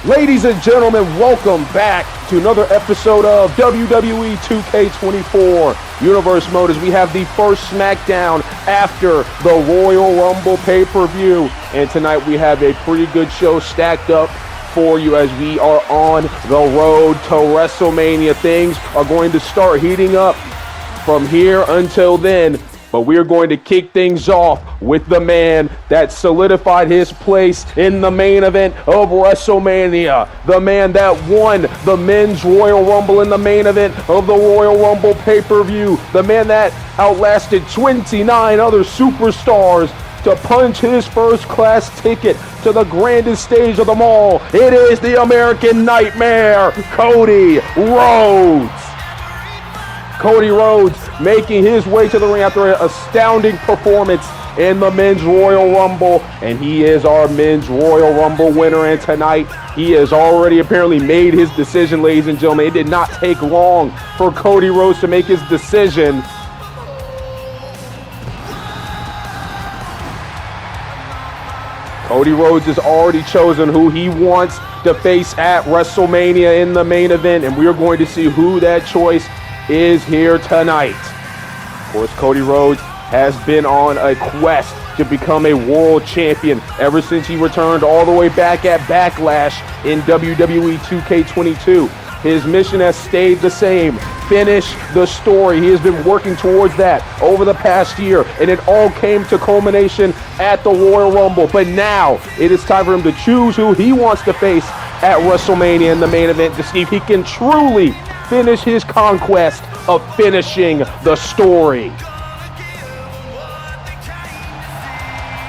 Ladies and gentlemen, welcome back to another episode of WWE 2K24 Universe Mode as we have the first SmackDown after the Royal Rumble pay-per-view. And tonight we have a pretty good show stacked up for you as we are on the road to WrestleMania. Things are going to start heating up from here until then. But we're going to kick things off with the man that solidified his place in the main event of WrestleMania. The man that won the Men's Royal Rumble in the main event of the Royal Rumble pay-per-view. The man that outlasted 29 other superstars to punch his first-class ticket to the grandest stage of them all. It is the American Nightmare, Cody Rhodes. Cody Rhodes making his way to the ring after an astounding performance in the Men's Royal Rumble. And he is our Men's Royal Rumble winner. And tonight, he has already apparently made his decision, ladies and gentlemen. It did not take long for Cody Rhodes to make his decision. Cody Rhodes has already chosen who he wants to face at WrestleMania in the main event. And we are going to see who that choice is here tonight. Of course, Cody Rhodes has been on a quest to become a world champion ever since he returned all the way back at Backlash in WWE 2K22. His mission has stayed the same. Finish the story. He has been working towards that over the past year, and it all came to culmination at the Royal Rumble. But now it is time for him to choose who he wants to face at WrestleMania in the main event to see if he can truly finish his conquest of finishing the story.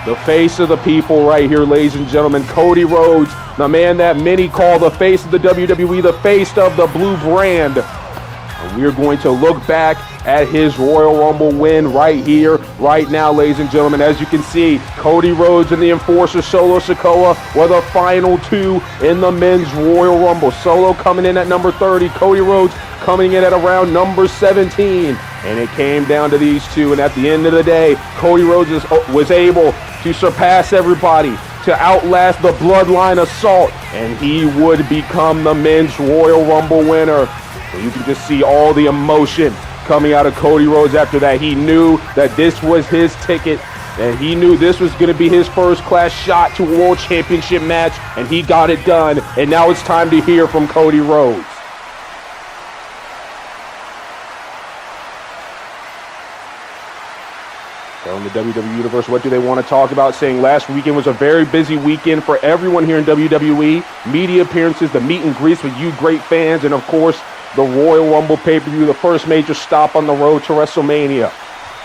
The face of the people right here, ladies and gentlemen, Cody Rhodes, the man that many call the face of the WWE, the face of the blue brand. And we are going to look back at his Royal Rumble win right here, right now, ladies and gentlemen. As you can see, Cody Rhodes and the Enforcer Solo Sikoa were the final two in the Men's Royal Rumble. Solo coming in at number 30, Cody Rhodes coming in at around number 17. And it came down to these two, and at the end of the day, Cody Rhodes was able to surpass everybody, to outlast the Bloodline Assault, and he would become the Men's Royal Rumble winner. And you can just see all the emotion coming out of Cody Rhodes after that. He knew that this was his ticket, and he knew this was going to be his first-class shot to a World Championship match, and he got it done. And now it's time to hear from Cody Rhodes. In the WWE Universe, what do they want to talk about? Saying last weekend was a very busy weekend for everyone here in WWE. Media appearances, the meet and greets with you great fans, and of course, the Royal Rumble pay-per-view, the first major stop on the road to WrestleMania.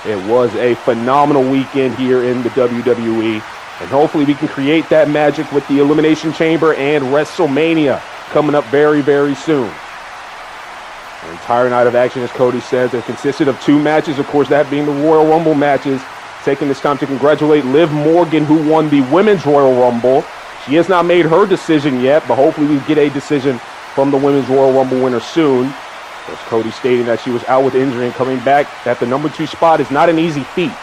It was a phenomenal weekend here in the WWE, and hopefully we can create that magic with the Elimination Chamber and WrestleMania coming up very, very soon. An entire night of action, as Cody says, it consisted of two matches, of course, that being the Royal Rumble matches. Taking this time to congratulate Liv Morgan, who won the Women's Royal Rumble. She has not made her decision yet, but hopefully we get a decision from the Women's Royal Rumble winner soon. As Cody stating that she was out with injury and coming back at the number 2 spot is not an easy feat.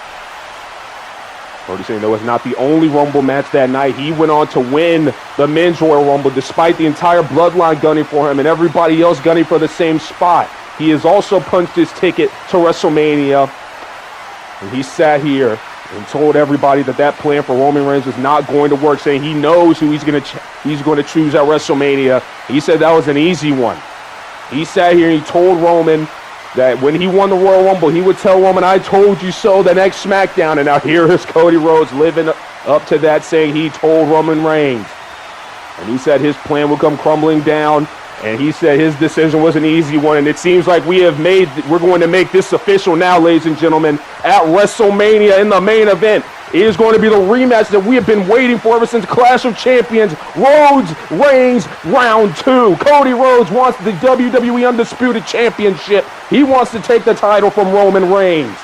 Cody saying that was not the only Rumble match that night. He went on to win the Men's Royal Rumble despite the entire Bloodline gunning for him and everybody else gunning for the same spot. He has also punched his ticket to WrestleMania. And he sat here and told everybody that that plan for Roman Reigns was not going to work, saying he knows who he's going to choose at WrestleMania. He said that was an easy one. He sat here and he told Roman that when he won the Royal Rumble, he would tell Roman, "I told you so," the next SmackDown. And now here is Cody Rhodes living up to that, saying he told Roman Reigns. And he said his plan would come crumbling down. And he said his decision was an easy one, and it seems like we're going to make this official now, ladies and gentlemen, at WrestleMania in the main event. It is going to be the rematch that we have been waiting for ever since Clash of Champions. Rhodes Reigns round 2. Cody Rhodes wants the WWE Undisputed Championship. He wants to take the title from Roman Reigns.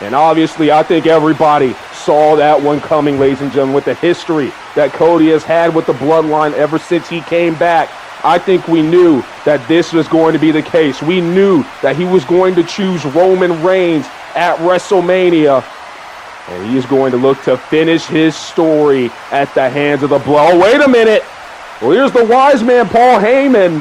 And obviously, I think everybody saw that one coming, ladies and gentlemen, with the history that Cody has had with the Bloodline ever since he came back. I think we knew that this was going to be the case. We knew that he was going to choose Roman Reigns at WrestleMania. And he is going to look to finish his story at the hands of the Blood. Oh, wait a minute. Well, here's the wise man, Paul Heyman.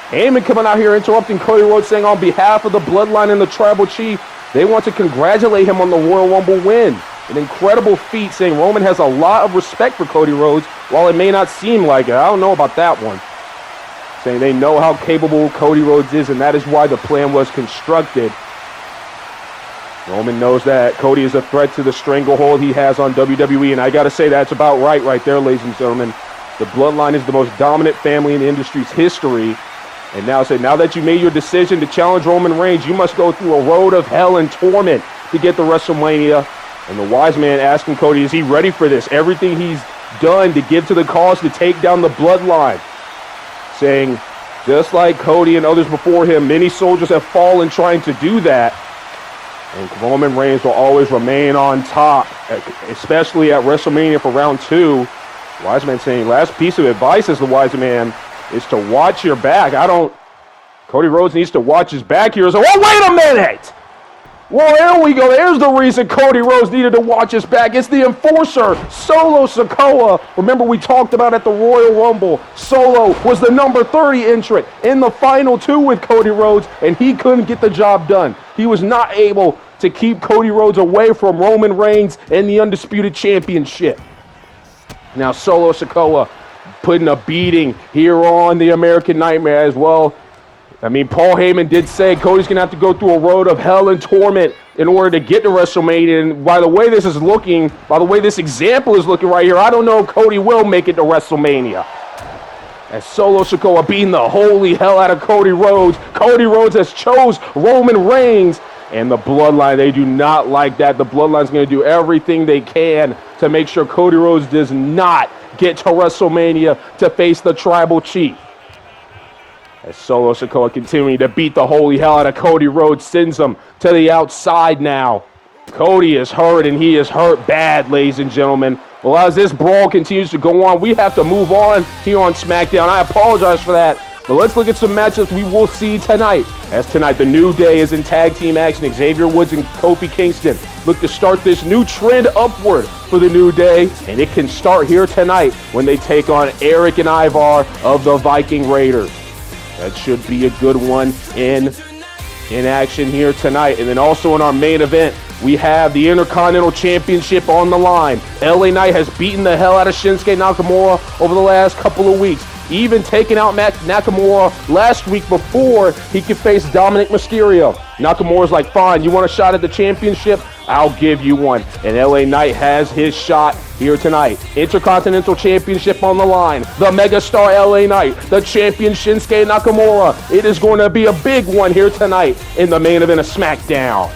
Heyman coming out here interrupting Cody Rhodes, saying on behalf of the Bloodline and the Tribal Chief, they want to congratulate him on the Royal Rumble win. An incredible feat, saying Roman has a lot of respect for Cody Rhodes, while it may not seem like it. I don't know about that one. Saying they know how capable Cody Rhodes is, and that is why the plan was constructed. Roman knows that Cody is a threat to the stranglehold he has on WWE, and I got to say that's about right there, ladies and gentlemen. The Bloodline is the most dominant family in the industry's history. And now that you made your decision to challenge Roman Reigns, you must go through a road of hell and torment to get to WrestleMania. And the wise man asking Cody, is he ready for this? Everything he's done to give to the cause to take down the Bloodline. Saying, just like Cody and others before him, many soldiers have fallen trying to do that. And Roman Reigns will always remain on top, especially at WrestleMania for round 2. Wise man saying, last piece of advice as the wise man is to watch your back. Cody Rhodes needs to watch his back here. So, oh, wait a minute! Well, there we go. There's the reason Cody Rhodes needed to watch his back. It's the enforcer, Solo Sikoa. Remember, we talked about at the Royal Rumble. Solo was the number 30 entrant in the final 2 with Cody Rhodes, and he couldn't get the job done. He was not able to keep Cody Rhodes away from Roman Reigns and the Undisputed Championship. Now, Solo Sikoa putting a beating here on the American Nightmare as well. I mean, Paul Heyman did say Cody's going to have to go through a road of hell and torment in order to get to WrestleMania. And by the way this example is looking right here, I don't know if Cody will make it to WrestleMania. As Solo Sikoa beating the holy hell out of Cody Rhodes. Cody Rhodes has chose Roman Reigns. And the Bloodline, they do not like that. The Bloodline's going to do everything they can to make sure Cody Rhodes does not get to WrestleMania to face the Tribal Chief. As Solo Sikoa continuing to beat the holy hell out of Cody Rhodes, sends him to the outside now. Cody is hurt, and he is hurt bad, ladies and gentlemen. Well, as this brawl continues to go on, we have to move on here on SmackDown. I apologize for that. But let's look at some matchups we will see tonight. As tonight, the New Day is in tag team action. Xavier Woods and Kofi Kingston look to start this new trend upward for the New Day. And it can start here tonight when they take on Eric and Ivar of the Viking Raiders. That should be a good one in action here tonight. And then also in our main event, we have the Intercontinental Championship on the line. LA Knight has beaten the hell out of Shinsuke Nakamura over the last couple of weeks. Even taking out Nakamura last week before he could face Dominic Mysterio. Nakamura's like, fine, you want a shot at the championship? I'll give you one. And LA Knight has his shot here tonight. Intercontinental Championship on the line. The megastar LA Knight, the champion Shinsuke Nakamura. It is going to be a big one here tonight in the main event of SmackDown.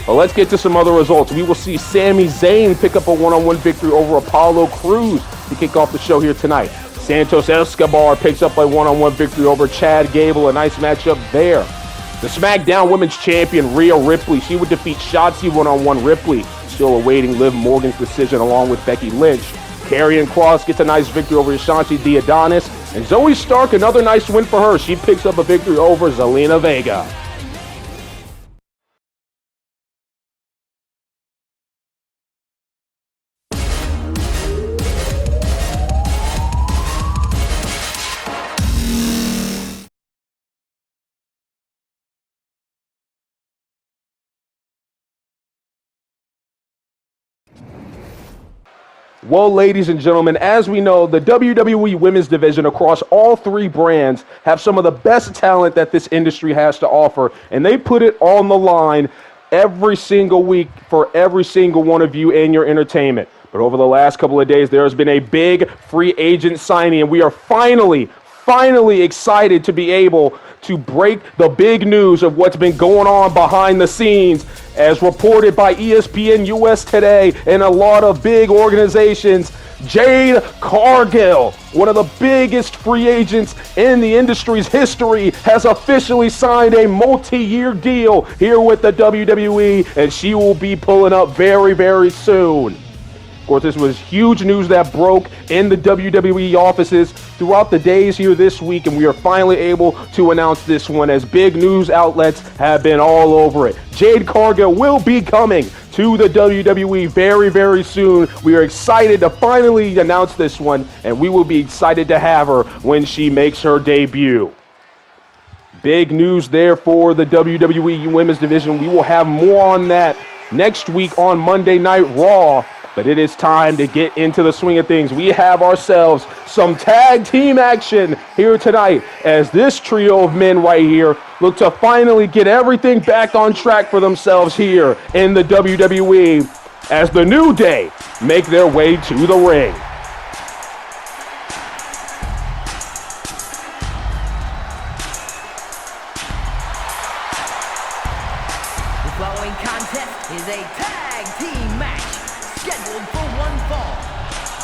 But let's get to some other results. We will see Sami Zayn pick up a one-on-one victory over Apollo Crews to kick off the show here tonight. Santos Escobar picks up a one-on-one victory over Chad Gable. A nice matchup there. The SmackDown Women's Champion, Rhea Ripley, she would defeat Shotzi one-on-one. Ripley still awaiting Liv Morgan's decision along with Becky Lynch. Karrion Kross gets a nice victory over Ashanti Adonis. And Zoe Stark, another nice win for her. She picks up a victory over Zelina Vega. Well, ladies and gentlemen, as we know, the WWE Women's Division across all 3 brands have some of the best talent that this industry has to offer, and they put it on the line every single week for every single one of you and your entertainment. But over the last couple of days, there has been a big free agent signing, and we are finally excited to be able to break the big news of what's been going on behind the scenes, as reported by ESPN US Today and a lot of big organizations. Jade Cargill, one of the biggest free agents in the industry's history, has officially signed a multi-year deal here with the WWE, and she will be pulling up very, very soon. course, this was huge news that broke in the WWE offices throughout the days here this week, and we are finally able to announce this one as big news outlets have been all over it. Jade Cargill will be coming to the WWE very, very soon. We are excited to finally announce this one, and we will be excited to have her when she makes her debut. Big news there for the WWE Women's Division. We will have more on that next week on Monday Night Raw, but it is time to get into the swing of things. We have ourselves some tag team action here tonight as this trio of men right here look to finally get everything back on track for themselves here in the WWE as the New Day make their way to the ring. Is a tag team match scheduled for one fall.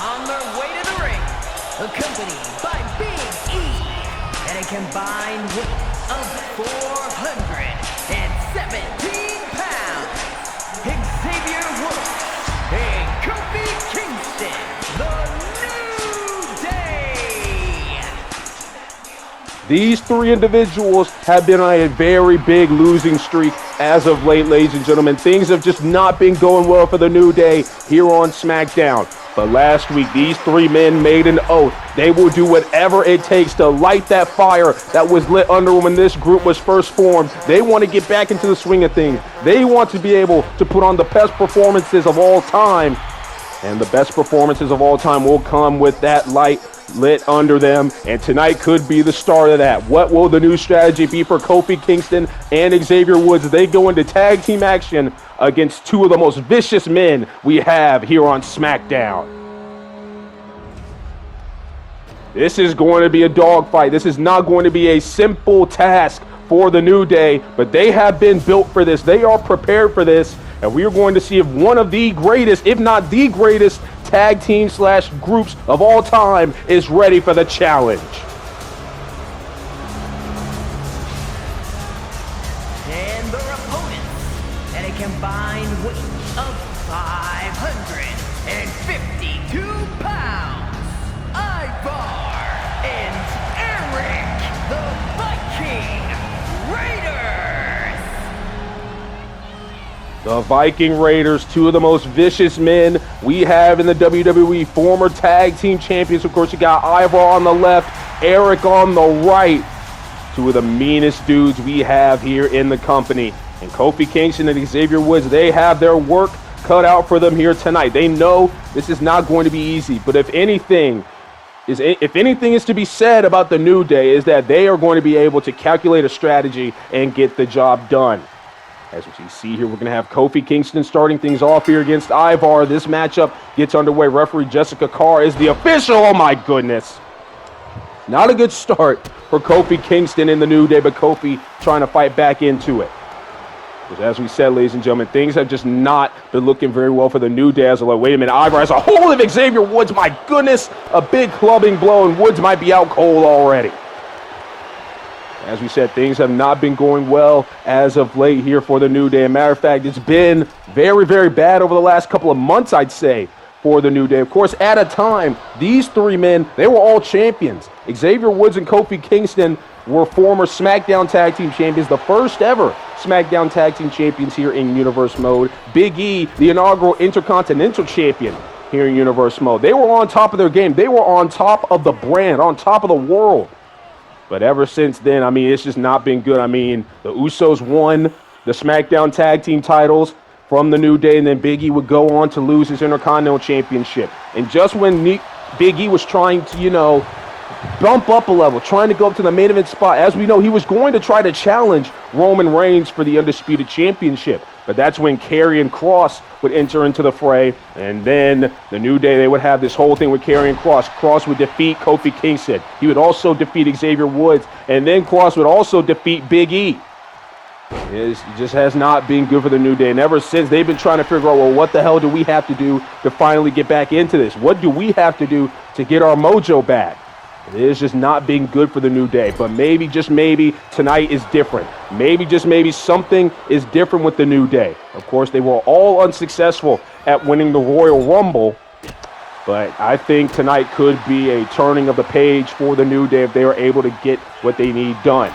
On their way to the ring, accompanied by Big E and a combined weight of 417 pounds, Xavier Woods and Kofi Kingston, the New Day. These three individuals have been on a very big losing streak as of late, ladies and gentlemen. Things have just not been going well for the New Day here on SmackDown. But last week, these three men made an oath. They will do whatever it takes to light that fire that was lit under them when this group was first formed. They want to get back into the swing of things. They want to be able to put on the best performances of all time. And the best performances of all time will come with that light lit under them, and tonight could be the start of that. What will the new strategy be for Kofi Kingston and Xavier Woods as they go into tag team action against two of the most vicious men we have here on SmackDown? This is going to be a dogfight. This is not going to be a simple task for the New Day, but they have been built for this. They are prepared for this, and we are going to see if one of the greatest, if not the greatest, tag team / groups of all time is ready for the challenge. And their opponents at a combined weight of 552 pounds, Ivar and Eric the Viking Raiders. The Viking Raiders, two of the most vicious men we have in the WWE, former tag team champions. Of course, you got Ivar on the left, Eric on the right. Two of the meanest dudes we have here in the company. And Kofi Kingston and Xavier Woods, they have their work cut out for them here tonight. They know this is not going to be easy, but if anything is to be said about the New Day is that they are going to be able to calculate a strategy and get the job done. As we see here, we're going to have Kofi Kingston starting things off here against Ivar. This matchup gets underway. Referee Jessica Carr is the official. Oh my goodness. Not a good start for Kofi Kingston in the New Day, but Kofi trying to fight back into it. Because as we said, ladies and gentlemen, things have just not been looking very well for the New Day. As like, wait a minute, Ivar has a hold of Xavier Woods. My goodness, a big clubbing blow, and Woods might be out cold already. As we said, things have not been going well as of late here for the New Day. As a matter of fact, it's been very, very bad over the last couple of months, I'd say, for the New Day. Of course, at a time, these three men, they were all champions. Xavier Woods and Kofi Kingston were former SmackDown Tag Team Champions, the first ever SmackDown Tag Team Champions here in Universe Mode. Big E, the inaugural Intercontinental Champion here in Universe Mode. They were on top of their game. They were on top of the brand, on top of the world. But ever since then, I mean, it's just not been good. I mean, the Usos won the SmackDown Tag Team titles from the New Day, and then Big E would go on to lose his Intercontinental Championship. And just when Big E was trying to, bump up a level, trying to go up to the main event spot, as we know, he was going to try to challenge Roman Reigns for the Undisputed Championship. But that's when Karrion Kross would enter into the fray, and then the New Day, they would have this whole thing with Karrion Kross. Kross would defeat Kofi Kingston. He would also defeat Xavier Woods, and then Kross would also defeat Big E. It just has not been good for the New Day. And ever since, they've been trying to figure out, well, what the hell do we have to do to finally get back into this? What do we have to do to get our mojo back? It is just not being good for the New Day, but maybe, just maybe, tonight is different. Maybe, just maybe, something is different with the New Day. Of course, they were all unsuccessful at winning the Royal Rumble But I think tonight could be a turning of the page for the New Day if they are able to get what they need done.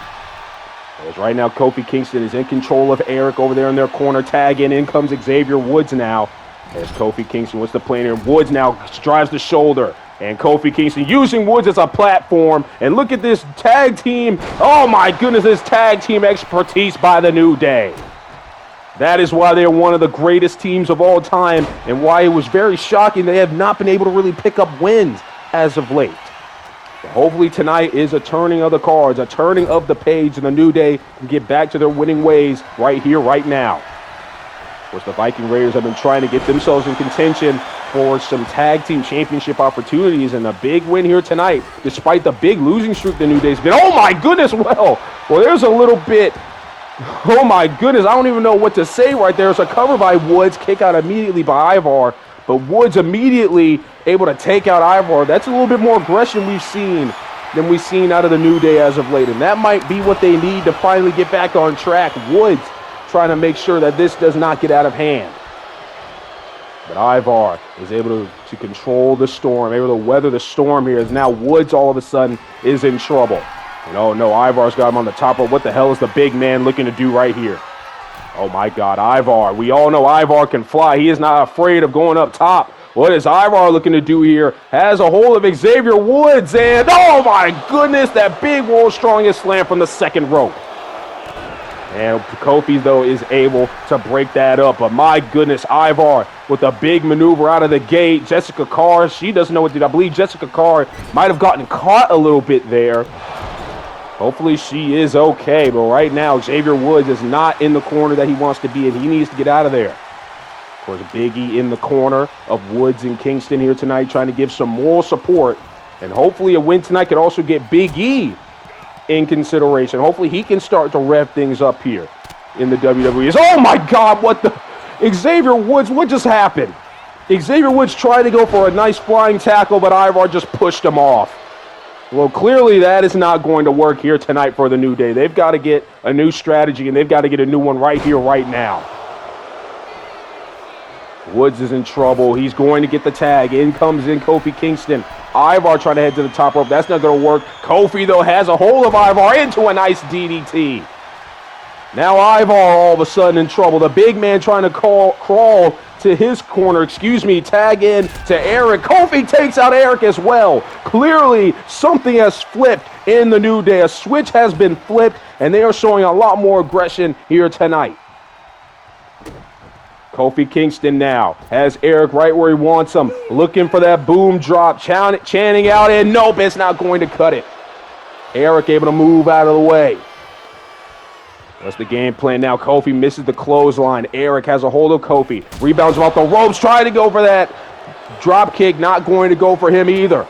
As right now, Kofi Kingston is in control of Eric over there in their corner. Tag in comes Xavier Woods now. As Kofi Kingston, what's the plan here? Woods now drives the shoulder. And Kofi Kingston using Woods as a platform. And look at this tag team. Oh my goodness, this tag team expertise by the New Day. That is why they're one of the greatest teams of all time and why it was very shocking they have not been able to really pick up wins as of late. But hopefully tonight is a turning of the cards, a turning of the page, and the New Day can get back to their winning ways right here, right now. Of course, the Viking Raiders have been trying to get themselves in contention for some tag team championship opportunities, and a big win here tonight, despite the big losing streak the New Day's been. Oh my goodness, well, there's a little bit. Oh my goodness, I don't even know what to say right there. It's a cover by Woods, kick out immediately by Ivar, but Woods immediately able to take out Ivar. That's a little bit more aggression than we've seen out of the New Day as of late, and that might be what they need to finally get back on track. Woods trying to make sure that this does not get out of hand. But Ivar is able to control the storm, able to weather the storm here, as now Woods all of a sudden is in trouble. And oh no, Ivar's got him on the top rope. What the hell is the big man looking to do right here? Oh my God, Ivar. We all know Ivar can fly. He is not afraid of going up top. What is Ivar looking to do here? Has a hold of Xavier Woods, and oh my goodness, that big world's strongest slam from the second rope. And Kofi, though, is able to break that up. But my goodness, Ivar with a big maneuver out of the gate. Jessica Carr, she doesn't know what to do. I believe Jessica Carr might have gotten caught a little bit there. Hopefully she is okay. But right now, Xavier Woods is not in the corner that he wants to be in. He needs to get out of there. Of course, Big E in the corner of Woods and Kingston here tonight, trying to give some moral support. And hopefully a win tonight could also get Big E in consideration. Hopefully he can start to rev things up here in the WWE. Oh my God, what the? Xavier Woods, what just happened? Xavier Woods tried to go for a nice flying tackle, but Ivar just pushed him off. Well, clearly that is not going to work here tonight for the New Day. They've got to get a new strategy, and they've got to get a new one right here, right now. Woods is in trouble. He's going to get the tag. In comes Kofi Kingston. Ivar trying to head to the top rope. That's not going to work. Kofi, though, has a hold of Ivar into a nice DDT. Now Ivar all of a sudden in trouble. The big man trying to crawl to his corner. Tag in to Eric. Kofi takes out Eric as well. Clearly, something has flipped in the New Day. A switch has been flipped, and they are showing a lot more aggression here tonight. Kofi Kingston now has Eric right where he wants him, looking for that boom drop, chanting out, and nope, it's not going to cut it. Eric able to move out of the way. That's the game plan now. Kofi misses the clothesline. Eric has a hold of Kofi. Rebounds off the ropes, trying to go for that drop kick, not going to go for him either.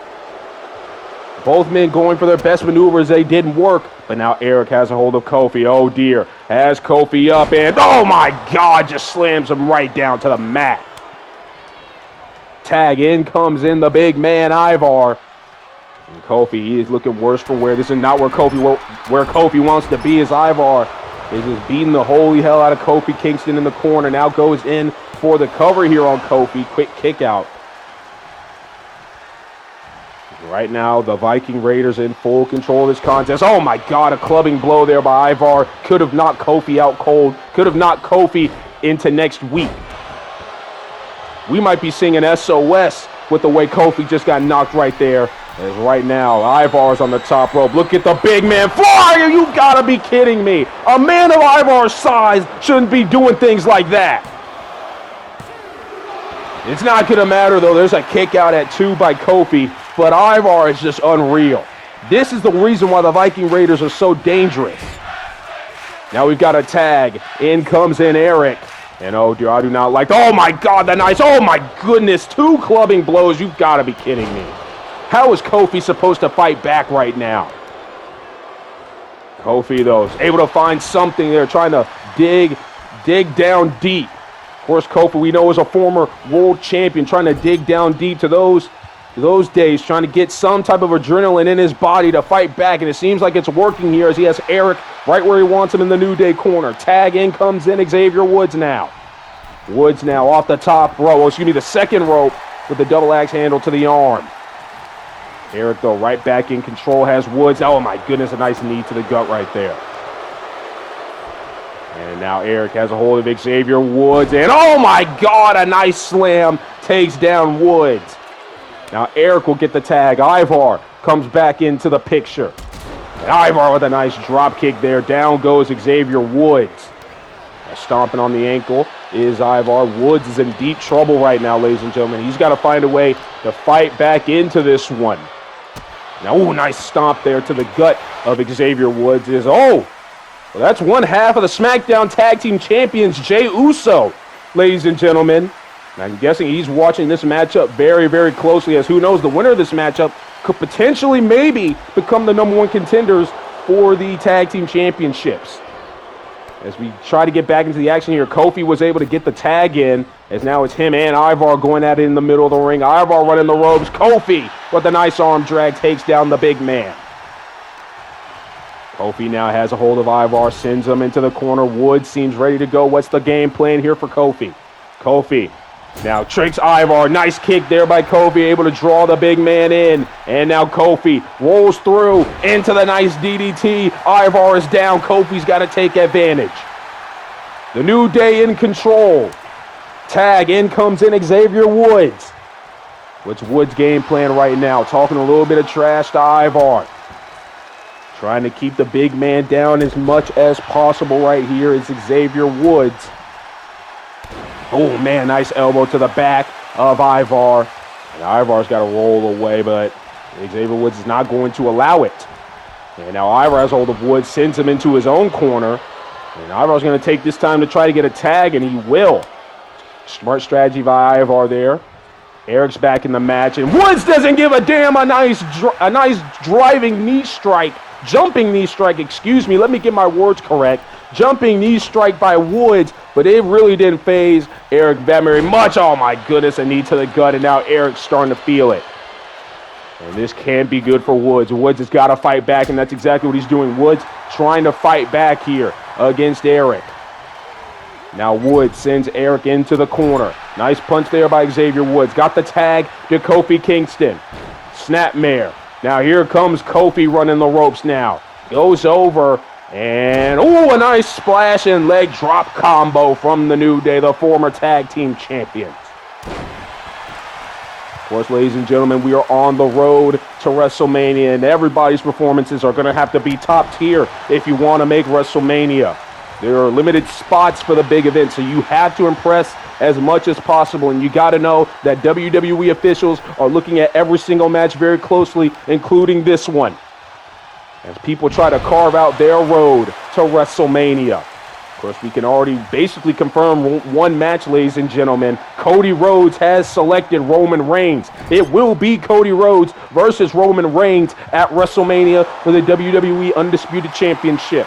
Both men going for their best maneuvers. They didn't work, but now Eric has a hold of Kofi. Oh dear. Has Kofi up, and oh my God, just slams him right down to the mat. Tag in comes in the big man, Ivar. And Kofi, he is looking worse for wear. This is not where Kofi wants to be, as Ivar is just beating the holy hell out of Kofi Kingston in the corner. Now goes in for the cover here on Kofi. Quick kick out. Right now, the Viking Raiders in full control of this contest. Oh my God, a clubbing blow there by Ivar. Could have knocked Kofi out cold. Could have knocked Kofi into next week. We might be singing SOS with the way Kofi just got knocked right there. As right now, Ivar's on the top rope. Look at the big man fly! You gotta be kidding me. A man of Ivar's size shouldn't be doing things like that. It's not gonna matter though. There's a kick out at 2 by Kofi. But Ivar is just unreal. This is the reason why the Viking Raiders are so dangerous. Now we've got a tag. In comes in Eric. And oh dear, I do not like, oh my God, that nice, oh my goodness, 2 clubbing blows. You've got to be kidding me. How is Kofi supposed to fight back right now? Kofi, though, is able to find something there, trying to dig down deep. Of course, Kofi, we know, is a former world champion, trying to dig down deep to those days, trying to get some type of adrenaline in his body to fight back, and it seems like it's working here as he has Eric right where he wants him in the New Day corner. Tag in comes in Xavier Woods now. Woods now off the top rope, the second rope, with the double axe handle to the arm. Eric, though, right back in control, has Woods. Oh, my goodness, a nice knee to the gut right there. And now Eric has a hold of Xavier Woods. And, oh, my God, a nice slam takes down Woods. Now Eric will get the tag. Ivar comes back into the picture. And Ivar with a nice drop kick there. Down goes Xavier Woods. Stomping on the ankle is Ivar. Woods is in deep trouble right now, ladies and gentlemen. He's got to find a way to fight back into this one. Now, ooh, nice stomp there to the gut of Xavier Woods. Well, that's one half of the SmackDown Tag Team Champions, Jey Uso, ladies and gentlemen. And I'm guessing he's watching this matchup very, very closely, as who knows, the winner of this matchup could potentially maybe become the number one contenders for the Tag Team Championships. As we try to get back into the action here, Kofi was able to get the tag in, as now it's him and Ivar going at it in the middle of the ring. Ivar running the ropes. Kofi with a nice arm drag takes down the big man. Kofi now has a hold of Ivar, sends him into the corner. Woods seems ready to go. What's the game plan here for Kofi? Kofi now tricks Ivar. Nice kick there by Kofi, able to draw the big man in. And now Kofi rolls through into the nice DDT. Ivar is down. Kofi's got to take advantage. The New Day in control. Tag, in comes in Xavier Woods. What's Woods' game plan right now? Talking a little bit of trash to Ivar. Trying to keep the big man down as much as possible right here is Xavier Woods. Oh, man, nice elbow to the back of Ivar. And Ivar's got to roll away, but Xavier Woods is not going to allow it. And now Ivar has hold of Woods, sends him into his own corner. And Ivar's going to take this time to try to get a tag, and he will. Smart strategy by Ivar there. Eric's back in the match, and Woods doesn't give a damn. A nice driving knee strike. Jumping knee strike, excuse me. Let me get my words correct. Jumping knee strike by Woods, but it really didn't phase Eric very much. Oh, my goodness, a knee to the gut, and now Eric's starting to feel it. And this can't be good for Woods. Woods has got to fight back, and that's exactly what he's doing. Woods trying to fight back here against Eric. Now Woods sends Eric into the corner. Nice punch there by Xavier Woods. Got the tag to Kofi Kingston. Snapmare. Now here comes Kofi running the ropes now. Goes over. And, a nice splash and leg drop combo from the New Day, the former tag team champions. Of course, ladies and gentlemen, we are on the road to WrestleMania, and everybody's performances are going to have to be top tier if you want to make WrestleMania. There are limited spots for the big event, so you have to impress as much as possible, and you got to know that WWE officials are looking at every single match very closely, including this one, as people try to carve out their road to WrestleMania. Of course, we can already basically confirm one match, ladies and gentlemen. Cody Rhodes has selected Roman Reigns. It will be Cody Rhodes versus Roman Reigns at WrestleMania for the WWE Undisputed Championship.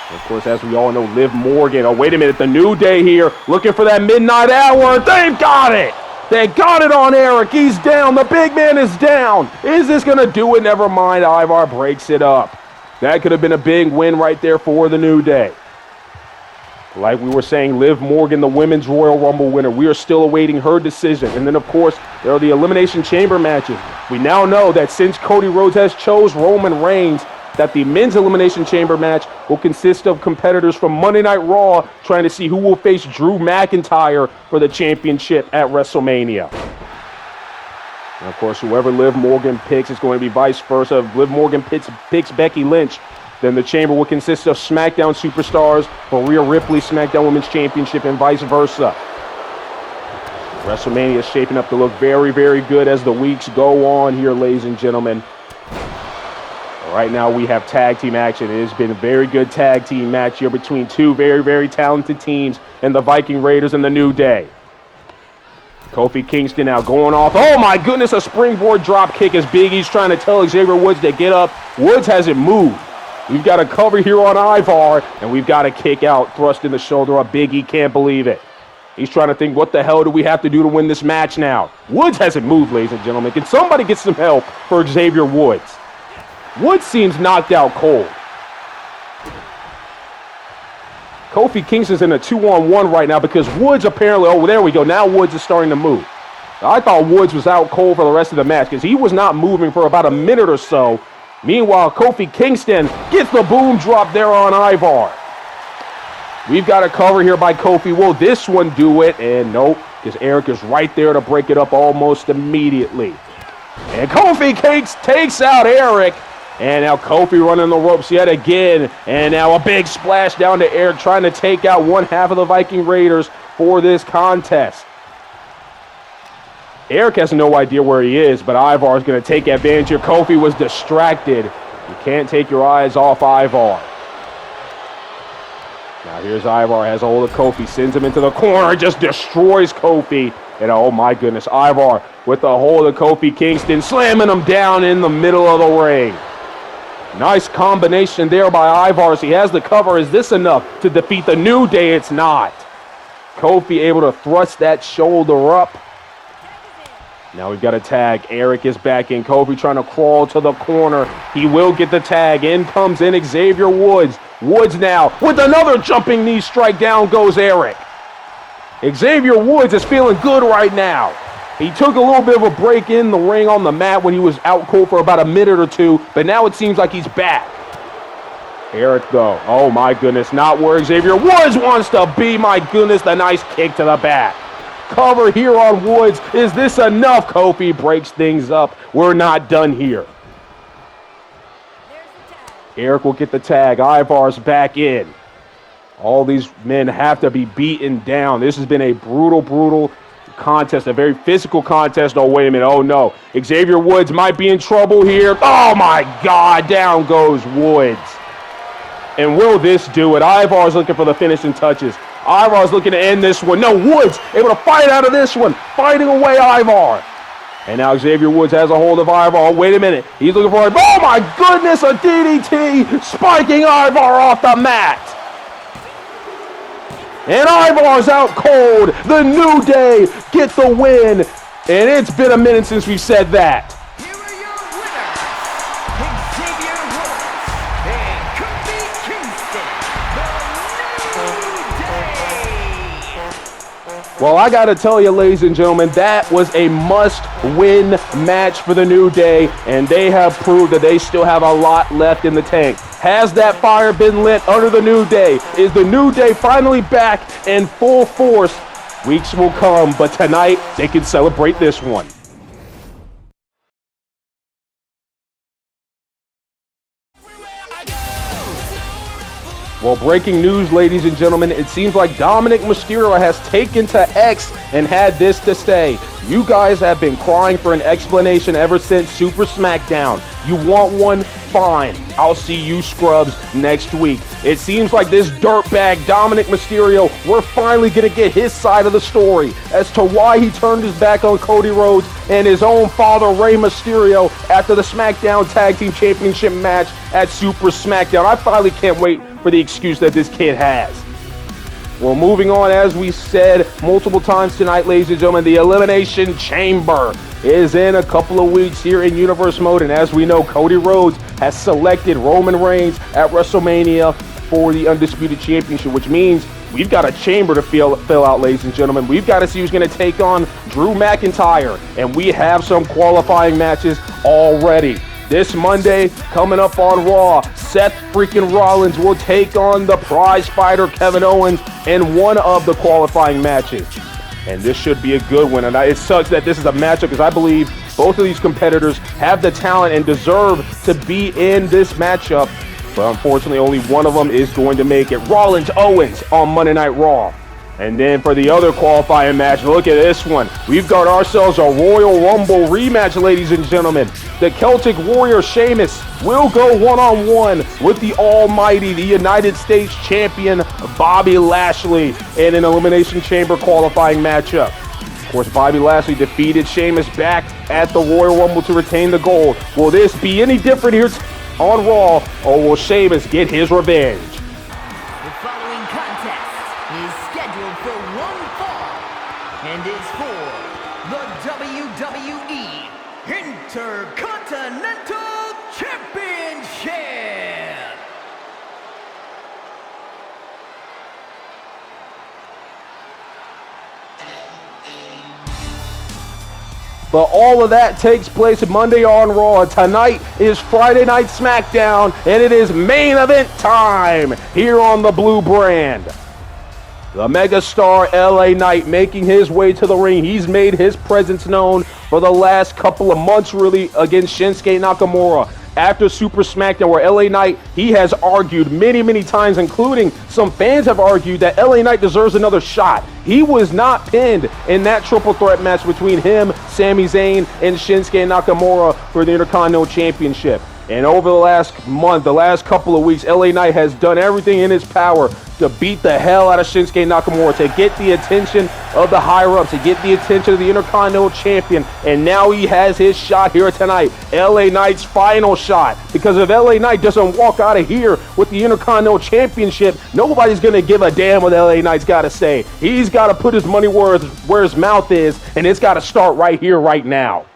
And of course, as we all know, Liv Morgan. Oh, wait a minute. The New Day here looking for that midnight hour. They've got it. They got it on Eric. He's down. The big man is down. Is this going to do it? Never mind. Ivar breaks it up. That could have been a big win right there for the New Day. Like we were saying, Liv Morgan, the Women's Royal Rumble winner. We are still awaiting her decision. And then, of course, there are the Elimination Chamber matches. We now know that since Cody Rhodes has chose Roman Reigns, that the Men's Elimination Chamber match will consist of competitors from Monday Night Raw trying to see who will face Drew McIntyre for the championship at WrestleMania. And of course, whoever Liv Morgan picks is going to be vice versa. If Liv Morgan picks Becky Lynch, then the chamber will consist of SmackDown superstars for Rhea Ripley SmackDown Women's Championship and vice versa. WrestleMania is shaping up to look very, very good as the weeks go on here, ladies and gentlemen. Right now we have tag team action. It has been a very good tag team match here between two very, very talented teams and the Viking Raiders and the New Day. Kofi Kingston now going off. Oh my goodness, a springboard drop kick as Big E's trying to tell Xavier Woods to get up. Woods hasn't moved. We've got a cover here on Ivar, and we've got a kick out, thrust in the shoulder up. Big E can't believe it. He's trying to think, what the hell do we have to do to win this match now? Woods hasn't moved, ladies and gentlemen. Can somebody get some help for Xavier Woods? Woods seems knocked out cold. Kofi Kingston's in a 2-on-1 right now because Woods apparently, oh, there we go. Now Woods is starting to move. I thought Woods was out cold for the rest of the match because he was not moving for about a minute or so. Meanwhile, Kofi Kingston gets the boom drop there on Ivar. We've got a cover here by Kofi. Will this one do it? And nope, because Eric is right there to break it up almost immediately. And Kofi takes out Eric. And now Kofi running the ropes yet again. And now a big splash down to Eric, trying to take out one half of the Viking Raiders for this contest. Eric has no idea where he is, but Ivar is going to take advantage here. Kofi was distracted. You can't take your eyes off Ivar. Now here's Ivar, has a hold of Kofi, sends him into the corner, just destroys Kofi. And oh my goodness, Ivar with the hold of Kofi Kingston, slamming him down in the middle of the ring. Nice combination there by Ivar as he has the cover. Is this enough to defeat the New Day? It's not. Kofi able to thrust that shoulder up. Now we've got a tag. Eric is back in. Kofi trying to crawl to the corner. He will get the tag. In comes Xavier Woods. Woods now with another jumping knee strike. Down goes Eric. Xavier Woods is feeling good right now. He took a little bit of a break in the ring on the mat when he was out cold for about a minute or two, but now it seems like he's back. Eric, though, oh my goodness, not where Xavier Woods wants to be. My goodness, the nice kick to the back. Cover here on Woods. Is this enough? Kofi breaks things up. We're not done here. Eric will get the tag. Ivar's back in. All these men have to be beaten down. This has been a brutal contest, a very physical contest. Oh, wait a minute. Oh, no. Xavier Woods might be in trouble here. Oh, my God. Down goes Woods. And will this do it? Ivar's looking for the finishing touches. Ivar's looking to end this one. No, Woods able to fight out of this one. Fighting away Ivar. And now Xavier Woods has a hold of Ivar. Oh, wait a minute. He's looking for it. Oh, my goodness. A DDT. Spiking Ivar off the mat. And Ivar's out cold. The New Day get the win. And it's been a minute since we said that. Here are your winners, Xavier Woods and Kofi Kingston, the New Day. Well, I got to tell you, ladies and gentlemen, that was a must-win match for the New Day, and they have proved that they still have a lot left in the tank. Has that fire been lit under the New Day? Is the New Day finally back in full force? Weeks will come, but tonight they can celebrate this one. Well, breaking news, ladies and gentlemen, it seems like Dominic Mysterio has taken to X and had this to say. You guys have been crying for an explanation ever since Super SmackDown. You want one? Fine. I'll see you scrubs next week. It seems like this dirtbag Dominic Mysterio, we're finally going to get his side of the story as to why he turned his back on Cody Rhodes and his own father, Rey Mysterio, after the SmackDown Tag Team Championship match at Super SmackDown. I finally can't wait for the excuse that this kid has. Well, moving on, as we said multiple times tonight, ladies and gentlemen, the Elimination Chamber is in a couple of weeks here in Universe Mode, and as we know, Cody Rhodes has selected Roman Reigns at WrestleMania for the Undisputed Championship, which means we've got a chamber to fill out, ladies and gentlemen. We've got to see who's going to take on Drew McIntyre, and we have some qualifying matches already. This Monday, coming up on Raw, Seth freaking Rollins will take on the prize fighter Kevin Owens in one of the qualifying matches. And this should be a good one. And it sucks that this is a matchup because I believe both of these competitors have the talent and deserve to be in this matchup. But unfortunately, only one of them is going to make it. Rollins-Owens on Monday Night Raw. And then for the other qualifying match, look at this one. We've got ourselves a Royal Rumble rematch, ladies and gentlemen. The Celtic Warrior Sheamus will go one-on-one with the almighty, the United States champion, Bobby Lashley, in an Elimination Chamber qualifying matchup. Of course, Bobby Lashley defeated Sheamus back at the Royal Rumble to retain the gold. Will this be any different here on Raw, or will Sheamus get his revenge? The following contest is scheduled for one fall and is for the WWE Intercontinental Championship. But all of that takes place Monday on Raw. Tonight is Friday Night SmackDown, and it is main event time here on the Blue Brand. The megastar LA Knight making his way to the ring. He's made his presence known for the last couple of months, really, against Shinsuke Nakamura. After Super SmackDown, where LA Knight, he has argued many times, including some fans have argued that LA Knight deserves another shot. He was not pinned in that triple threat match between him, Sami Zayn, and Shinsuke Nakamura for the Intercontinental Championship. And over the last month, the last couple of weeks, LA Knight has done everything in his power to beat the hell out of Shinsuke Nakamura, to get the attention of the higher-ups, to get the attention of the Intercontinental Champion. And now he has his shot here tonight, LA Knight's final shot. Because if LA Knight doesn't walk out of here with the Intercontinental Championship, nobody's going to give a damn what LA Knight's got to say. He's got to put his money where his mouth is, and it's got to start right here, right now.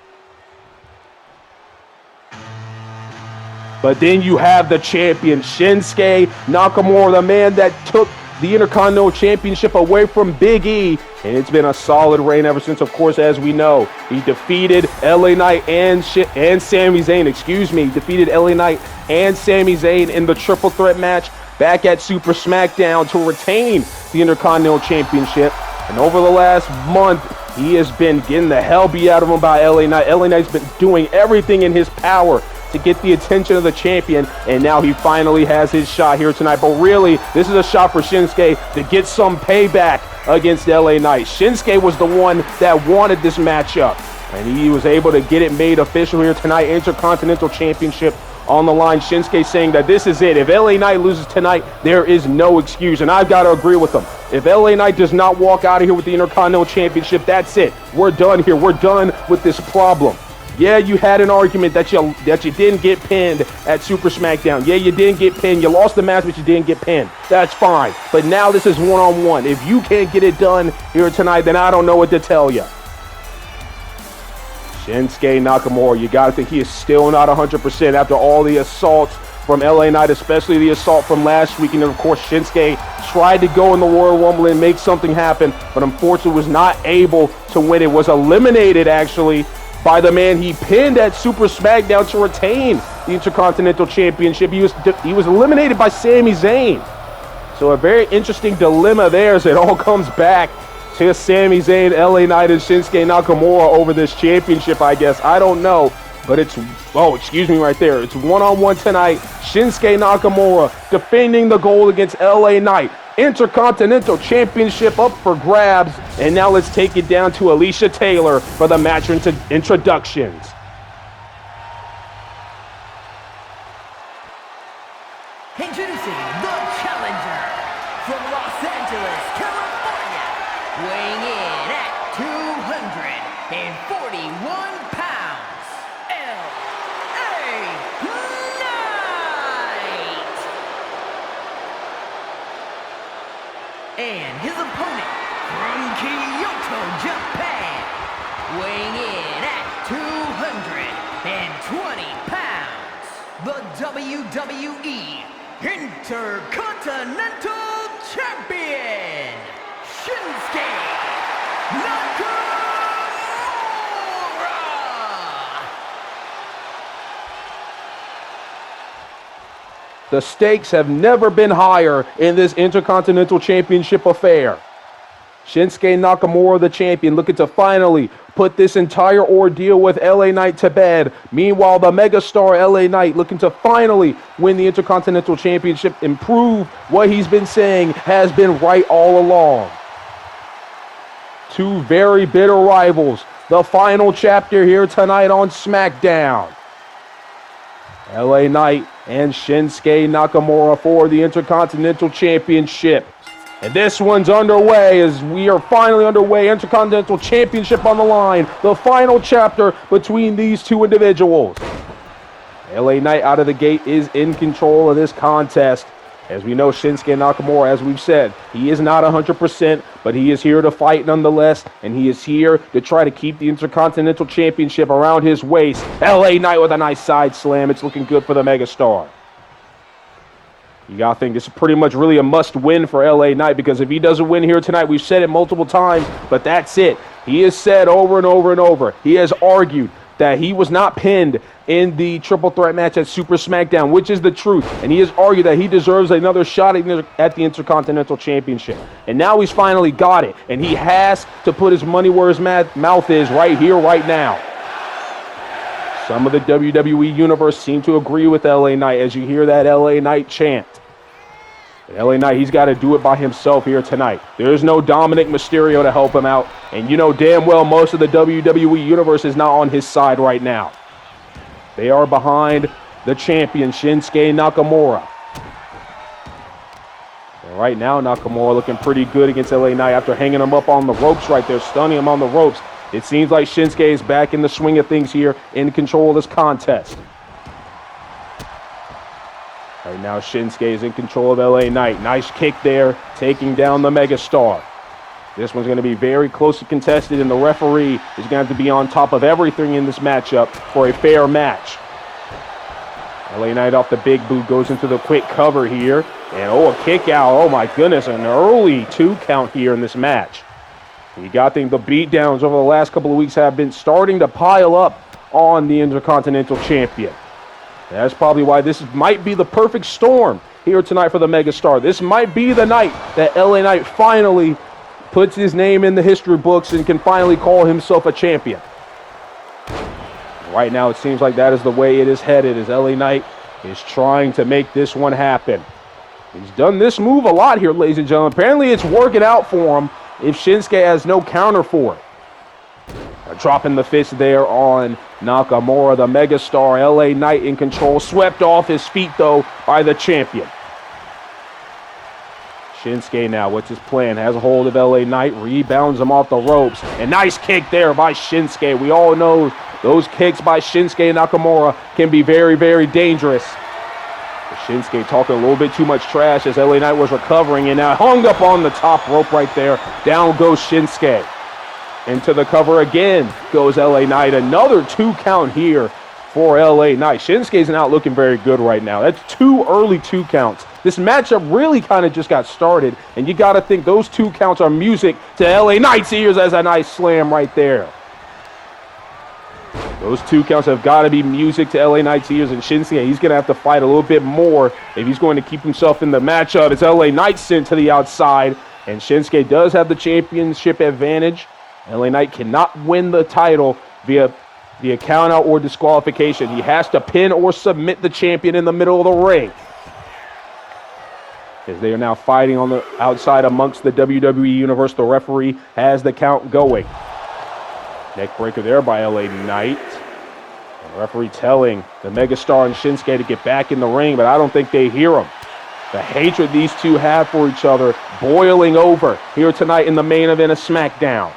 But then you have the champion, Shinsuke Nakamura, the man that took the Intercontinental Championship away from Big E. And it's been a solid reign ever since, of course, as we know. He defeated LA Knight and Sami Zayn, defeated LA Knight and Sami Zayn in the triple threat match back at Super SmackDown to retain the Intercontinental Championship. And over the last month, he has been getting the hell beat out of him by LA Knight. LA Knight's been doing everything in his power to get the attention of the champion, and now he finally has his shot here tonight. But really, this is a shot for Shinsuke to get some payback against LA Knight. Shinsuke was the one that wanted this matchup, and he was able to get it made official here tonight. Intercontinental Championship on the line. Shinsuke saying that this is it. If LA Knight loses tonight, there is no excuse, and I've got to agree with him. If LA Knight does not walk out of here with the Intercontinental Championship, that's it. We're done here. We're done with this problem. Yeah, you had an argument that you didn't get pinned at Super SmackDown. Yeah, you didn't get pinned. You lost the match, but you didn't get pinned. That's fine. But now this is one-on-one. If you can't get it done here tonight, then I don't know what to tell you. Shinsuke Nakamura, you got to think he is still not 100% after all the assaults from LA Knight, especially the assault from last week. And of course, Shinsuke tried to go in the Royal Rumble and make something happen, but unfortunately was not able to win. It was eliminated, actually, by the man he pinned at Super SmackDown to retain the Intercontinental Championship. He was eliminated by Sami Zayn. So a very interesting dilemma there as it all comes back to Sami Zayn, LA Knight, and Shinsuke Nakamura over this championship, I guess. I don't know, but it's, right there. It's one-on-one tonight. Shinsuke Nakamura defending the gold against LA Knight. Intercontinental Championship up for grabs. And now let's take it down to Alicia Taylor for the match introductions. Introducing the challenger from Los Angeles, California, weighing in at 241 pounds, LA Knight. And his opponent from Kyoto, Japan, weighing in at 220 pounds, the WWE Intercontinental Champion, Shinsuke Nakamura. The stakes have never been higher in this Intercontinental Championship affair. Shinsuke Nakamura, the champion, looking to finally put this entire ordeal with LA Knight to bed. Meanwhile, the megastar LA Knight looking to finally win the Intercontinental Championship and prove what he's been saying has been right all along. Two very bitter rivals. The final chapter here tonight on SmackDown. LA Knight and Shinsuke Nakamura for the Intercontinental Championship. And this one's underway as we are finally underway. Intercontinental Championship on the line. The final chapter between these two individuals. LA Knight out of the gate is in control of this contest. As we know, Shinsuke Nakamura, as we've said, he is not 100%, but he is here to fight nonetheless, and he is here to try to keep the Intercontinental Championship around his waist. LA Knight with a nice side slam. It's looking good for the megastar. You got to think this is pretty much really a must-win for LA Knight, because if he doesn't win here tonight, we've said it multiple times, but that's it. He has said over and over and over, he has argued that he was not pinned in the triple threat match at Super SmackDown, which is the truth. And he has argued that he deserves another shot at the Intercontinental Championship. And now he's finally got it. And he has to put his money where his mouth is right here, right now. Some of the WWE Universe seem to agree with LA Knight as you hear that LA Knight chant. LA Knight, he's got to do it by himself here tonight. There's no Dominic Mysterio to help him out. And you know damn well most of the WWE Universe is not on his side right now. They are behind the champion, Shinsuke Nakamura. And right now, Nakamura looking pretty good against LA Knight after hanging him up on the ropes right there, stunning him on the ropes. It seems like Shinsuke is back in the swing of things here, in control of this contest. Right now, Shinsuke is in control of LA Knight. Nice kick there, taking down the megastar. This one's going to be very closely contested, and the referee is going to have to be on top of everything in this matchup for a fair match. LA Knight off the big boot goes into the quick cover here. And a kick out. Oh my goodness, an early 2 count here in this match. You got the beatdowns over the last couple of weeks have been starting to pile up on the Intercontinental Champion. That's probably why this might be the perfect storm here tonight for the megastar. This might be the night that LA Knight finally puts his name in the history books and can finally call himself a champion. Right now, it seems like that is the way it is headed, as LA Knight is trying to make this one happen. He's done this move a lot here, ladies and gentlemen. Apparently, it's working out for him if Shinsuke has no counter for it. Dropping the fist there on Nakamura, the megastar. LA Knight in control. Swept off his feet, though, by the champion. Shinsuke now, what's his plan? Has a hold of LA Knight, rebounds him off the ropes. And nice kick there by Shinsuke. We all know those kicks by Shinsuke Nakamura can be very, very dangerous. But Shinsuke talking a little bit too much trash as LA Knight was recovering and now hung up on the top rope right there. Down goes Shinsuke. Into the cover again goes LA Knight. Another 2 count here for LA Knight. Shinsuke's not looking very good right now. That's 2 early 2 counts. This matchup really kind of just got started, and you got to think those 2 counts are music to LA Knight's ears as a nice slam right there. Those 2 counts have got to be music to LA Knight's ears, and Shinsuke, he's going to have to fight a little bit more if he's going to keep himself in the matchup. It's LA Knight sent to the outside, and Shinsuke does have the championship advantage. LA Knight cannot win the title via count-out or disqualification. He has to pin or submit the champion in the middle of the ring. As they are now fighting on the outside amongst the WWE Universe, the referee has the count going. Neck breaker there by LA Knight. The referee telling the megastar and Shinsuke to get back in the ring, but I don't think they hear him. The hatred these two have for each other boiling over here tonight in the main event of SmackDown.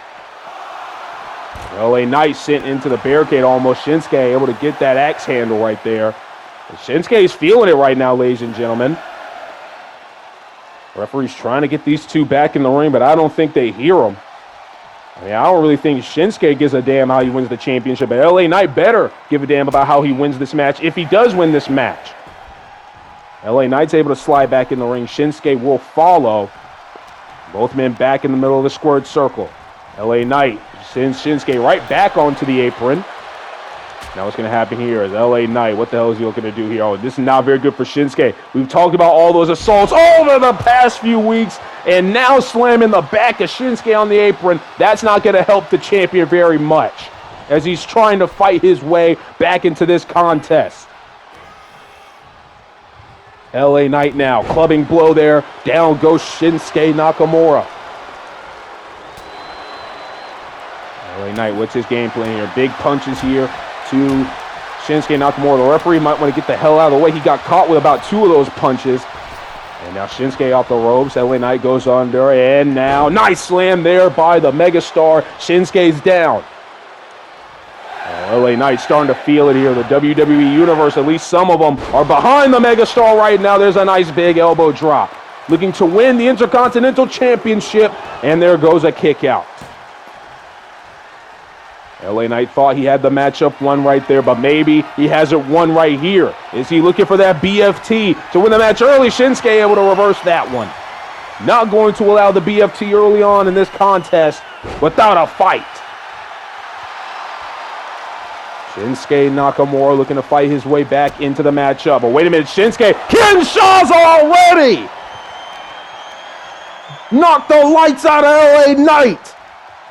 LA Knight sent into the barricade almost. Shinsuke able to get that axe handle right there. And Shinsuke's feeling it right now, ladies and gentlemen. Referee's trying to get these two back in the ring, but I don't think they hear him. I mean, I don't really think Shinsuke gives a damn how he wins the championship, but LA Knight better give a damn about how he wins this match if he does win this match. LA Knight's able to slide back in the ring. Shinsuke will follow. Both men back in the middle of the squared circle. LA Knight sends Shinsuke right back onto the apron. Now what's going to happen here is LA Knight, what the hell is he looking to do here? Oh, this is not very good for Shinsuke. We've talked about all those assaults over the past few weeks, and now slamming the back of Shinsuke on the apron. That's not going to help the champion very much as he's trying to fight his way back into this contest. LA Knight now, clubbing blow there. Down goes Shinsuke Nakamura. LA Knight, what's his game plan here? Big punches here to Shinsuke Nakamura. The referee might want to get the hell out of the way. He got caught with about 2 of those punches. And now Shinsuke off the ropes. LA Knight goes under. And now, nice slam there by the megastar. Shinsuke's down. LA Knight starting to feel it here. The WWE Universe, at least some of them, are behind the megastar right now. There's a nice big elbow drop. Looking to win the Intercontinental Championship. And there goes a kick out. LA Knight thought he had the matchup won right there, but maybe he has it won right here. Is he looking for that BFT to win the match early? Shinsuke able to reverse that one. Not going to allow the BFT early on in this contest without a fight. Shinsuke Nakamura looking to fight his way back into the matchup. But wait a minute, Shinsuke, Kinsha's already knocked the lights out of LA Knight.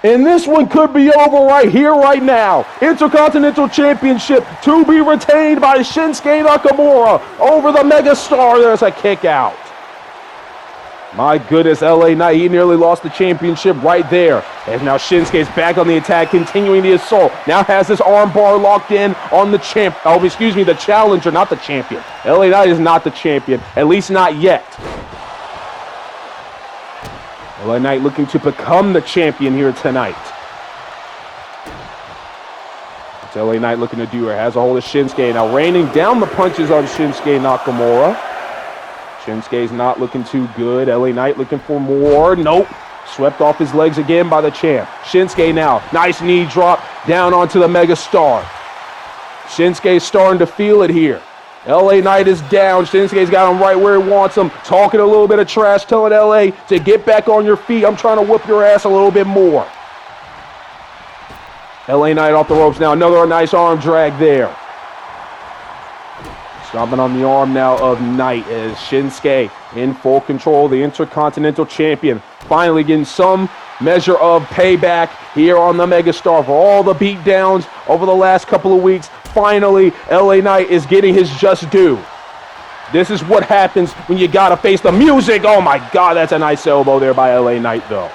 And this one could be over right here, right now. Intercontinental Championship to be retained by Shinsuke Nakamura over the megastar. There's a kick out. My goodness, LA Knight, he nearly lost the championship right there. And now Shinsuke's back on the attack, continuing the assault. Now has this armbar locked in on the the challenger, not the champion. LA Knight is not the champion, at least not yet. LA Knight looking to become the champion here tonight. What's LA Knight looking to do here? Has a hold of Shinsuke. Now raining down the punches on Shinsuke Nakamura. Shinsuke's not looking too good. LA Knight looking for more. Nope. Swept off his legs again by the champ. Shinsuke now. Nice knee drop down onto the megastar. Shinsuke's starting to feel it here. LA Knight is down. Shinsuke's got him right where he wants him. Talking a little bit of trash, telling LA to get back on your feet. I'm trying to whoop your ass a little bit more. LA Knight off the ropes now. Another nice arm drag there. Stomping on the arm now of Knight as Shinsuke in full control, the Intercontinental Champion. Finally getting some measure of payback here on the megastar for all the beatdowns over the last couple of weeks. Finally, LA Knight is getting his just due. This is what happens when you gotta face the music. Oh my God, that's a nice elbow there by LA Knight though.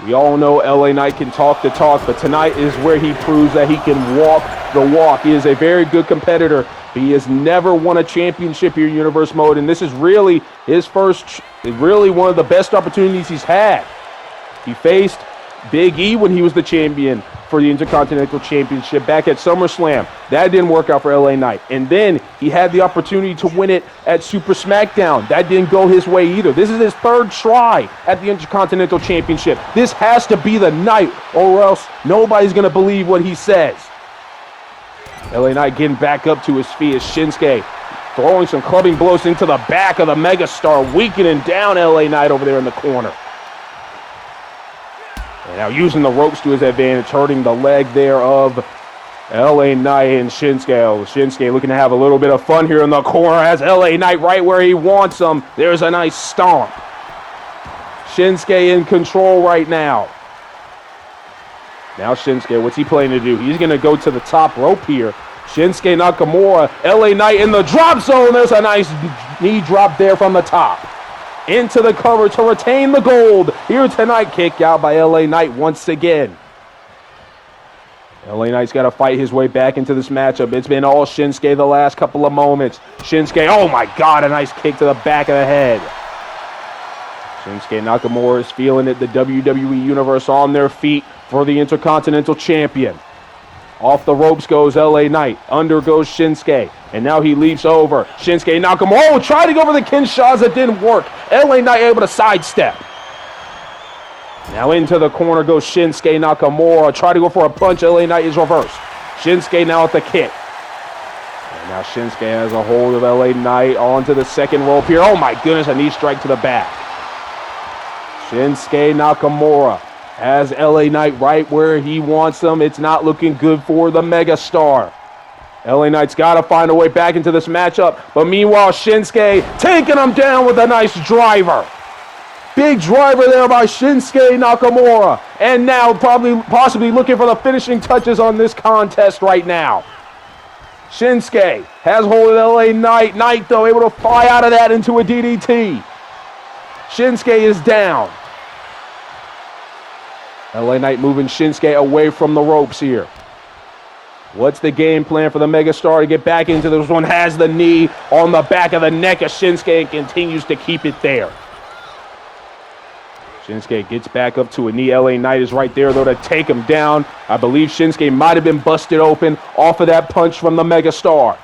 We all know LA Knight can talk the talk, but tonight is where he proves that he can walk the walk. He is a very good competitor, but he has never won a championship here in Universe Mode, and this is really his one of the best opportunities he's had. He faced Big E when he was the champion for the Intercontinental Championship back at SummerSlam. That didn't work out for LA Knight. And then he had the opportunity to win it at Super SmackDown. That didn't go his way either. This is his third try at the Intercontinental Championship. This has to be the night, or else nobody's going to believe what he says. LA Knight getting back up to his feet as Shinsuke throwing some clubbing blows into the back of the megastar, weakening down LA Knight over there in the corner. And now using the ropes to his advantage, hurting the leg there of LA Knight and Shinsuke. Shinsuke looking to have a little bit of fun here in the corner. Has LA Knight right where he wants him. There's a nice stomp. Shinsuke in control right now. Now Shinsuke, what's he planning to do? He's going to go to the top rope here. Shinsuke Nakamura, LA Knight in the drop zone. There's a nice knee drop there from the top. Into the cover to retain the gold. Here tonight, kick out by LA Knight once again. LA Knight's got to fight his way back into this matchup. It's been all Shinsuke the last couple of moments. Shinsuke, oh my God, a nice kick to the back of the head. Shinsuke Nakamura is feeling it. The WWE Universe on their feet for the Intercontinental Champion. Off the ropes goes LA Knight. Under goes Shinsuke. And now he leaps over. Shinsuke Nakamura. Oh, tried to go for the Kinshasa. It didn't work. LA Knight able to sidestep. Now into the corner goes Shinsuke Nakamura. Try to go for a punch. LA Knight is reversed. Shinsuke now at the kick. And now Shinsuke has a hold of LA Knight onto the second rope here. Oh my goodness, a knee strike to the back. Shinsuke Nakamura has LA Knight right where he wants him. It's not looking good for the megastar. LA Knight's got to find a way back into this matchup. But meanwhile, Shinsuke taking him down with a nice driver. Big driver there by Shinsuke Nakamura. And now possibly looking for the finishing touches on this contest right now. Shinsuke has hold of LA Knight. Knight, though, able to fly out of that into a DDT. Shinsuke is down. LA Knight moving Shinsuke away from the ropes here. What's the game plan for the megastar to get back into this one? Has the knee on the back of the neck of Shinsuke and continues to keep it there. Shinsuke gets back up to a knee. LA Knight is right there, though, to take him down. I believe Shinsuke might have been busted open off of that punch from the megastar.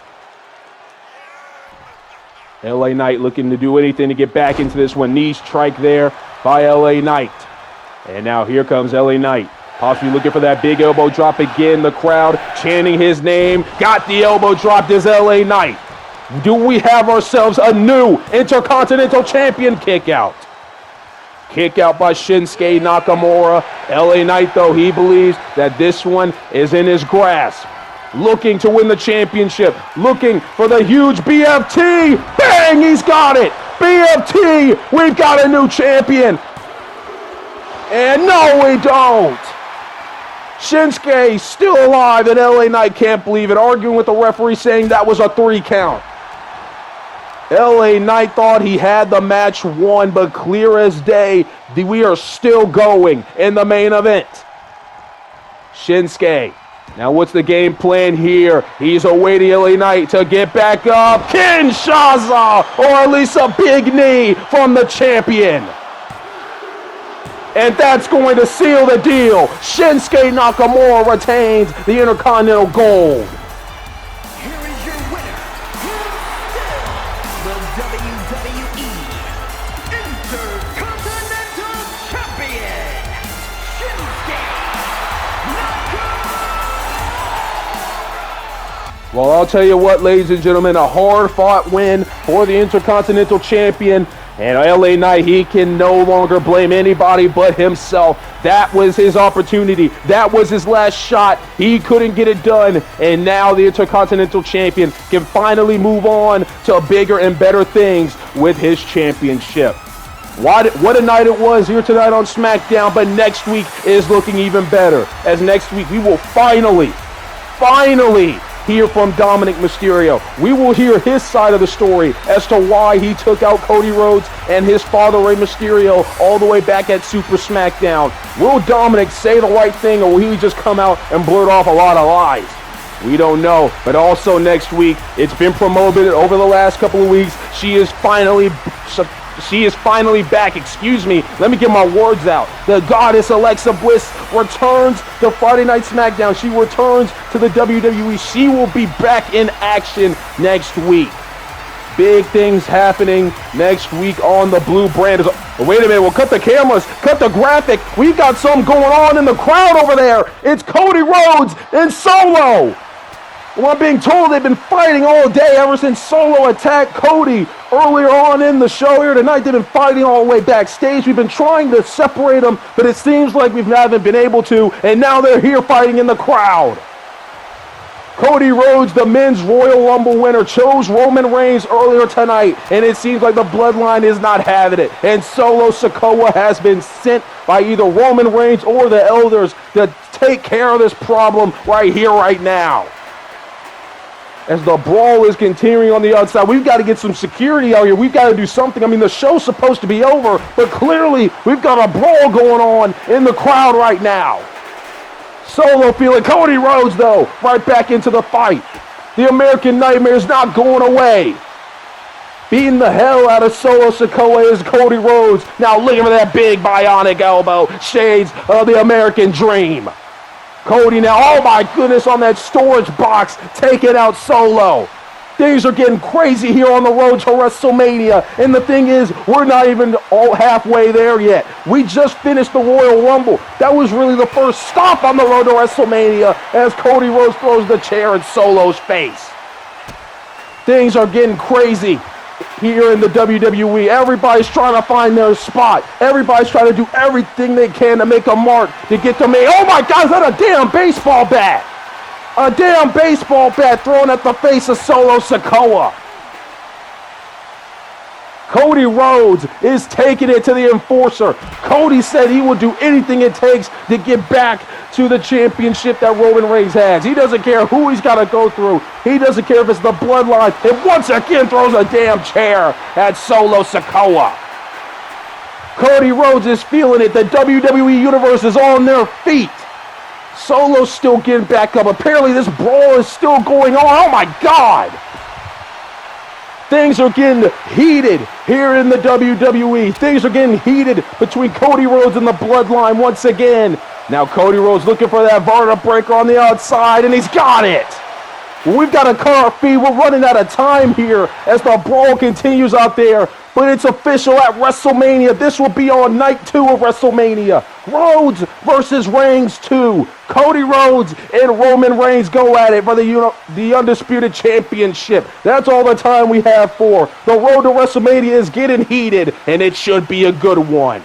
LA Knight looking to do anything to get back into this one. Knee strike there by LA Knight. And now here comes LA Knight. Possibly looking for that big elbow drop again. The crowd chanting his name. Got the elbow drop. This LA Knight. Do we have ourselves a new Intercontinental Champion kick out? Kick out by Shinsuke Nakamura. LA Knight, though, he believes that this one is in his grasp. Looking to win the championship. Looking for the huge BFT. Bang! He's got it. BFT! We've got a new champion. And no, we don't. Shinsuke still alive, and LA Knight can't believe it. Arguing with the referee, saying that was a 3 count. LA Knight thought he had the match won, but clear as day, we are still going in the main event. Shinsuke. Now what's the game plan here? He's awaiting LA Knight to get back up. Kinshasa, or at least a big knee from the champion. And that's going to seal the deal. Shinsuke Nakamura retains the Intercontinental Gold. Here is your winner, the WWE Intercontinental Champion, Shinsuke Nakamura. Well, I'll tell you what, ladies and gentlemen, a hard-fought win for the Intercontinental Champion. And LA Knight, he can no longer blame anybody but himself. That was his opportunity. That was his last shot. He couldn't get it done. And now the Intercontinental Champion can finally move on to bigger and better things with his championship. What a night it was here tonight on SmackDown. But next week is looking even better. As next week we will finally hear from Dominic Mysterio. We will hear his side of the story as to why he took out Cody Rhodes and his father, Rey Mysterio, all the way back at Super SmackDown. Will Dominic say the right thing, or will he just come out and blurt off a lot of lies? We don't know. But also next week, it's been promoted over the last couple of weeks. She is finally back. Let me get my words out. The goddess Alexa Bliss returns to Friday Night SmackDown. She returns to the WWE. She will be back in action next week. Big things happening next week on the Blue Brand. Wait a minute, we'll cut the cameras, cut the graphic. We've got something going on in the crowd over there. It's Cody Rhodes and Solo. Well, I'm being told they've been fighting all day ever since Solo attacked Cody earlier on in the show here tonight. They've been fighting all the way backstage. We've been trying to separate them, but it seems like we haven't been able to, and now they're here fighting in the crowd. Cody Rhodes, the men's Royal Rumble winner, chose Roman Reigns earlier tonight, and it seems like the bloodline is not having it. And Solo Sikoa has been sent by either Roman Reigns or the elders to take care of this problem right here, right now. As the brawl is continuing on the outside, we've got to get some security out here. We've got to do something. I mean, the show's supposed to be over, but clearly we've got a brawl going on in the crowd right now. Solo feeling Cody Rhodes, though, right back into the fight. The American Nightmare is not going away. Beating the hell out of Solo Sikoa is Cody Rhodes. Now looking for that big bionic elbow. Shades of the American Dream. Cody now, oh my goodness, on that storage box, taking out Solo. Things are getting crazy here on the road to WrestleMania. And the thing is, we're not even all halfway there yet. We just finished the Royal Rumble. That was really the first stop on the road to WrestleMania as Cody Rhodes throws the chair in Solo's face. Things are getting crazy here in the WWE. Everybody's trying to find their spot. Everybody's trying to do everything they can to make a mark to get to me. Oh my God, is that a damn baseball bat? A damn baseball bat thrown at the face of Solo Sikoa. Cody Rhodes is taking it to the enforcer. Cody said he would do anything it takes to get back to the championship that Roman Reigns has. He doesn't care who he's got to go through. He doesn't care if it's the bloodline. And once again throws a damn chair at Solo Sikoa. Cody Rhodes is feeling it. The WWE Universe is on their feet. Solo's still getting back up. Apparently this brawl is still going on. Oh my God! Things are getting heated here in the WWE. Things are getting heated between Cody Rhodes and the Bloodline once again. Now Cody Rhodes looking for that vertebraker on the outside, and he's got it. We've got to cut our feet. We're running out of time here as the brawl continues out there. But it's official at WrestleMania. This will be on night 2 of WrestleMania. Rhodes versus Reigns 2. Cody Rhodes and Roman Reigns go at it for the Undisputed Championship. That's all the time we have for. The road to WrestleMania is getting heated, and it should be a good one.